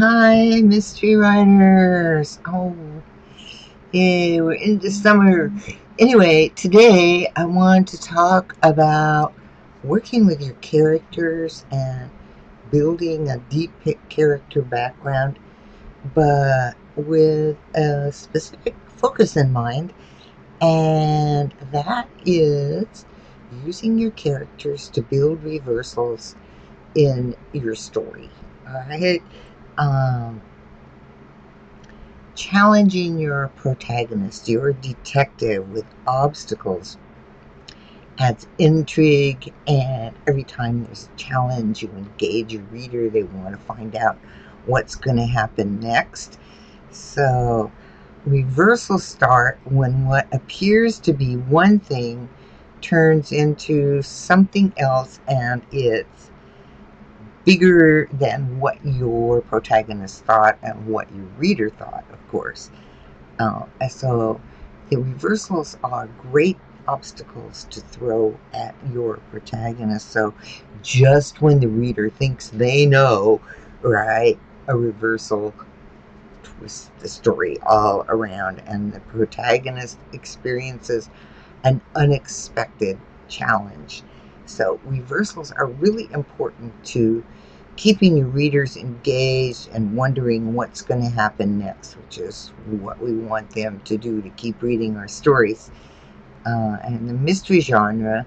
Hi, mystery writers. Oh, yay, we're into summer. Anyway, today I want to talk about working with your characters and building a deep character background, but with a specific focus in mind, and that is using your characters to build reversals in your story. All right. Um, Challenging your protagonist, your detective, with obstacles adds intrigue, and every time there's a challenge, you engage your reader. They want to find out what's going to happen next. So, reversals start when what appears to be one thing turns into something else, and it's bigger than what your protagonist thought and what your reader thought, of course. So the reversals are great obstacles to throw at your protagonist. So just when the reader thinks they know, right, a reversal twists the story all around, and the protagonist experiences an unexpected challenge. So reversals are really important to keeping your readers engaged and wondering what's going to happen next, which is what we want them to do to keep reading our stories. And the mystery genre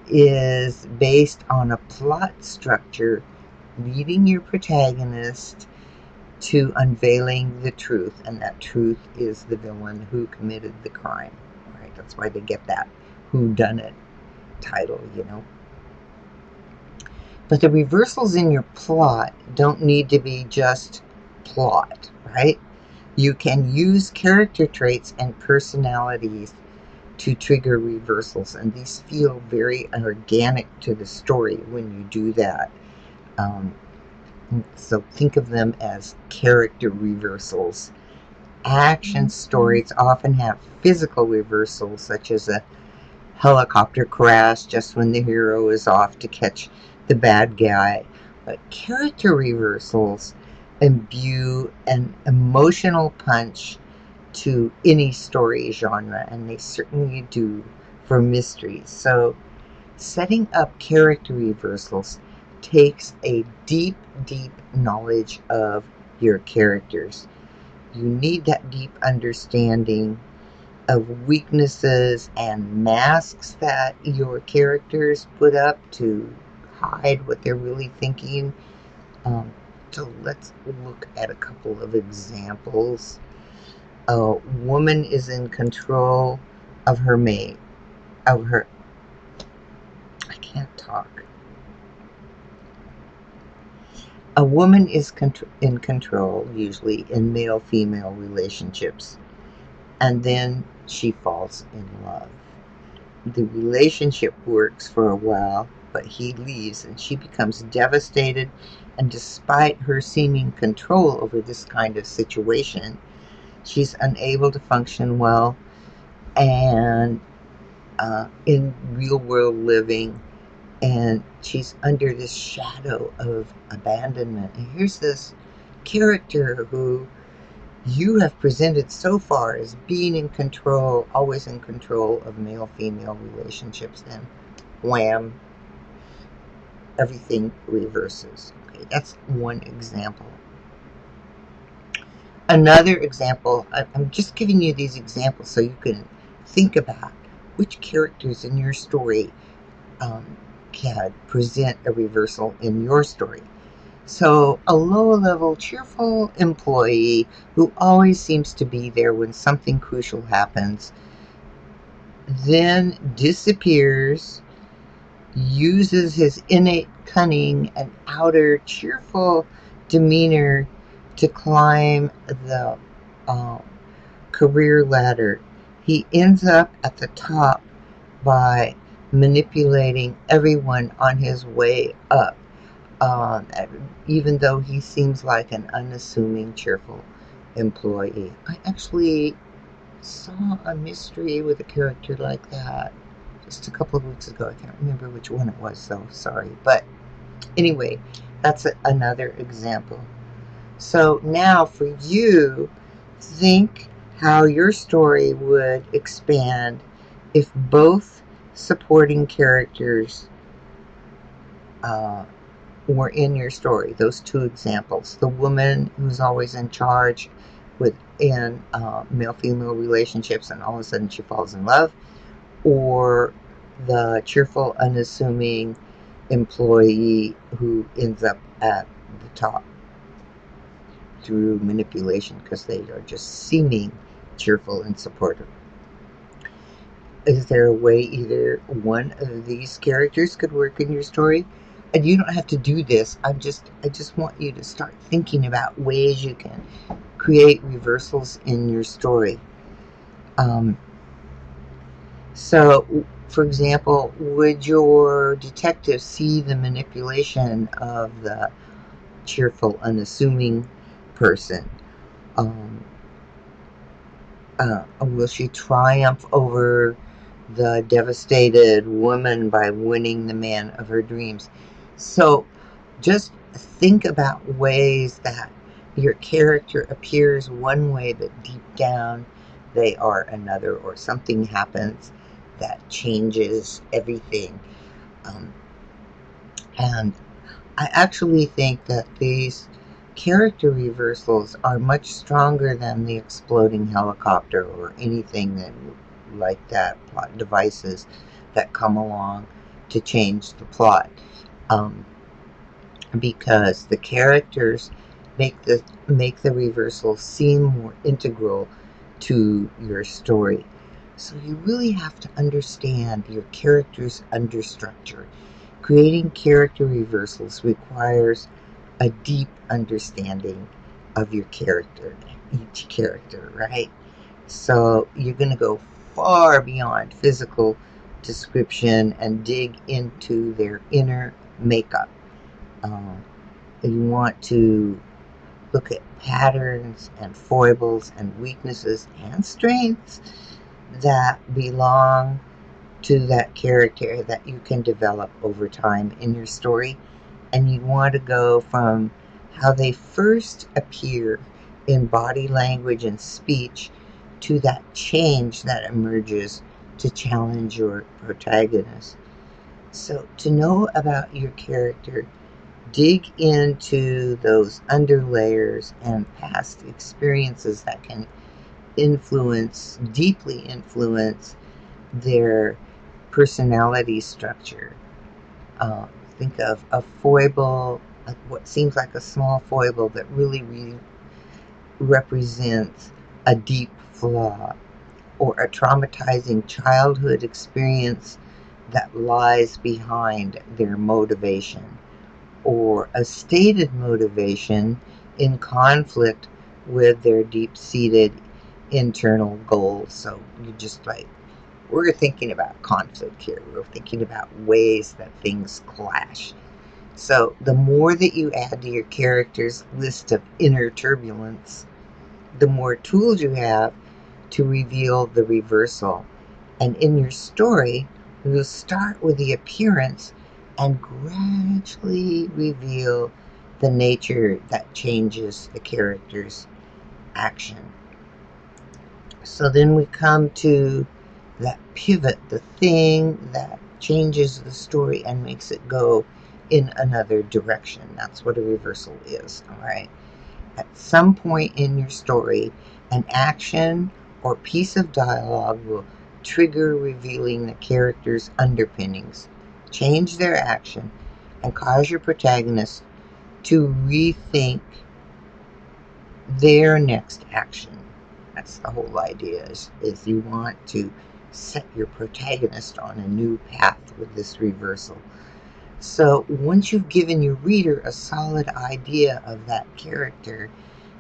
is based on a plot structure leading your protagonist to unveiling the truth, and that truth is the villain who committed the crime. Right? That's why they get that "who done it" title. But the reversals in your plot don't need to be just plot, right? You can use character traits and personalities to trigger reversals, and these feel very organic to the story when you do that. Um, so think of them as character reversals. Action stories often have physical reversals, such as a helicopter crash just when the hero is off to catch the bad guy. But character reversals imbue an emotional punch to any story genre, and they certainly do for mysteries. So, setting up character reversals takes a deep, deep knowledge of your characters. You need that deep understanding of weaknesses and masks that your characters put up to hide what they're really thinking. Um, so let's look at a couple of examples. A woman is in control of her mate, of her. I can't talk. A woman is in control, usually in male female relationships, and then she falls in love. The relationship works for a while, but he leaves and she becomes devastated. And despite her seeming control over this kind of situation, she's unable to function well and in real world living. And she's under this shadow of abandonment. And here's this character who you have presented so far as being in control, always in control of male female relationships, and wham, everything reverses. Okay, that's one example. Another example, I'm just giving you these examples so you can think about which characters in your story can present a reversal in your story. So, a low level, cheerful employee who always seems to be there when something crucial happens, then disappears, uses his innate cunning and outer cheerful demeanor to climb the uh, career ladder. He ends up at the top by manipulating everyone on his way up, uh, even though he seems like an unassuming, cheerful employee. I actually saw a mystery with a character like that just a couple of weeks ago. I can't remember which one it was, so sorry. But anyway, that's another example. So now for you, think how your story would expand if both supporting characters uh, were in your story. Those two examples: the woman who's always in charge within male-female relationships, and all of a sudden she falls in love, or the cheerful, unassuming employee who ends up at the top through manipulation because they are just seeming cheerful and supportive. Is there a way either one of these characters could work in your story? And you don't have to do this. I just want you to start thinking about ways you can create reversals in your story. Um, so, for example, would your detective see the manipulation of the cheerful, unassuming person? Um, will she triumph over the devastated woman by winning the man of her dreams? So just think about ways that your character appears one way, but deep down they are another, or something happens that changes everything. Um, and I actually think that these character reversals are much stronger than the exploding helicopter or anything that like that, plot devices that come along to change the plot. Um, because the characters make the reversal seem more integral to your story. So you really have to understand your character's understructure. Creating character reversals requires a deep understanding of your character, each character, right? So you're going to go far beyond physical description and dig into their inner makeup. Um, you want to look at patterns and foibles and weaknesses and strengths that belong to that character that you can develop over time in your story. And you want to go from how they first appear in body language and speech to that change that emerges to challenge your protagonist. So, to know about your character, dig into those underlayers and past experiences that can deeply influence their personality structure. uh, think of a foible, what seems like a small foible that really represents a deep flaw, or a traumatizing childhood experience that lies behind their motivation, or a stated motivation in conflict with their deep seated internal goals. So you just like, we're thinking about conflict here. We're thinking about ways that things clash. So the more that you add to your character's list of inner turbulence, the more tools you have to reveal the reversal. And in your story, you'll start with the appearance and gradually reveal the nature that changes the character's action. So then we come to that pivot, the thing that changes the story and makes it go in another direction. That's what a reversal is, all right? At some point in your story, an action or piece of dialogue will trigger revealing the character's underpinnings, change their action, and cause your protagonist to rethink their next action. That's the whole idea, is you want to set your protagonist on a new path with this reversal. So once you've given your reader a solid idea of that character,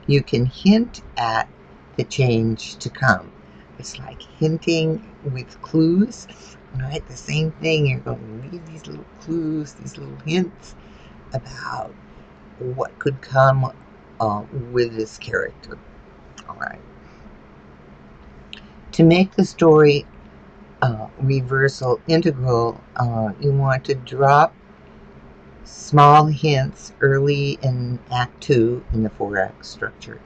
you can hint at the change to come. It's like hinting with clues, right? The same thing, you're going to leave these little clues, these little hints about what could come with this character. All right. To make the story reversal integral, you want to drop small hints early in Act 2 in the 4-act structure.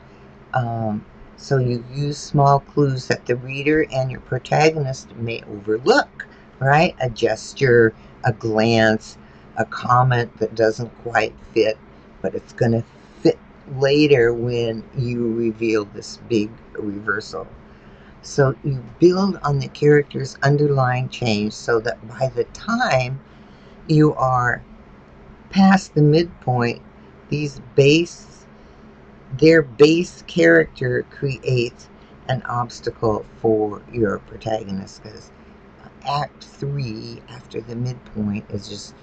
Um, so you use small clues that the reader and your protagonist may overlook, right? A gesture, a glance, a comment that doesn't quite fit, but it's going to fit later when you reveal this big reversal. So you build on the character's underlying change so that by the time you are past the midpoint, these their base character creates an obstacle for your protagonist, because Act 3, after the midpoint, is just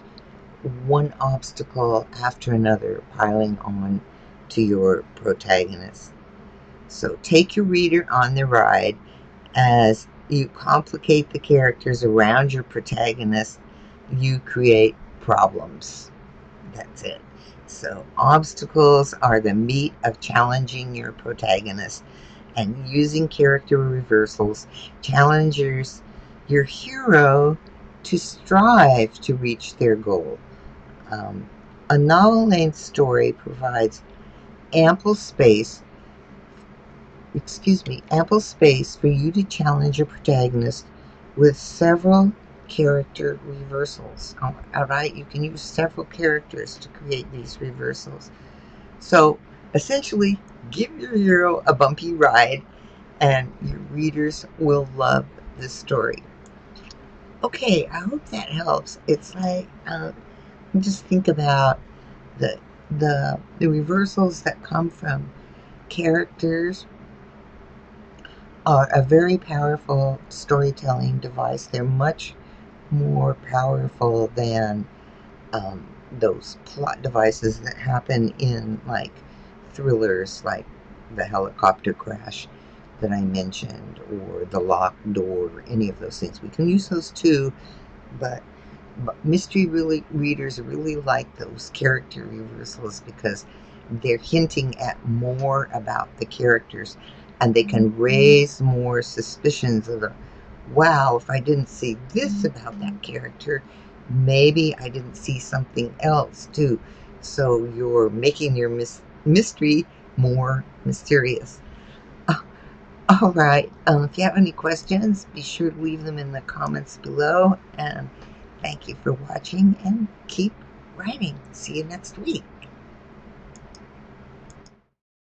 one obstacle after another piling on to your protagonist. So take your reader on the ride as you complicate the characters around your protagonist. You create problems. That's it. So, obstacles are the meat of challenging your protagonist, and using character reversals challenges your hero to strive to reach their goal. Um, a novel length story provides ample space, ample space for you to challenge your protagonist with several character reversals. All right, you can use several characters to create these reversals. So essentially, give your hero a bumpy ride, and your readers will love this story. Okay, I hope that helps. It's like just think about the the reversals that come from characters are a very powerful storytelling device. They're much more powerful than those plot devices that happen in like thrillers, like the helicopter crash that I mentioned, or the locked door, or any of those things. We can use those too, but mystery really readers really like those character reversals because they're hinting at more about the characters, and they can raise more suspicions of, wow, if I didn't see this about that character, maybe I didn't see something else too. So you're making your mystery more mysterious. All right. If you have any questions, be sure to leave them in the comments below. And thank you for watching, and keep writing. See you next week.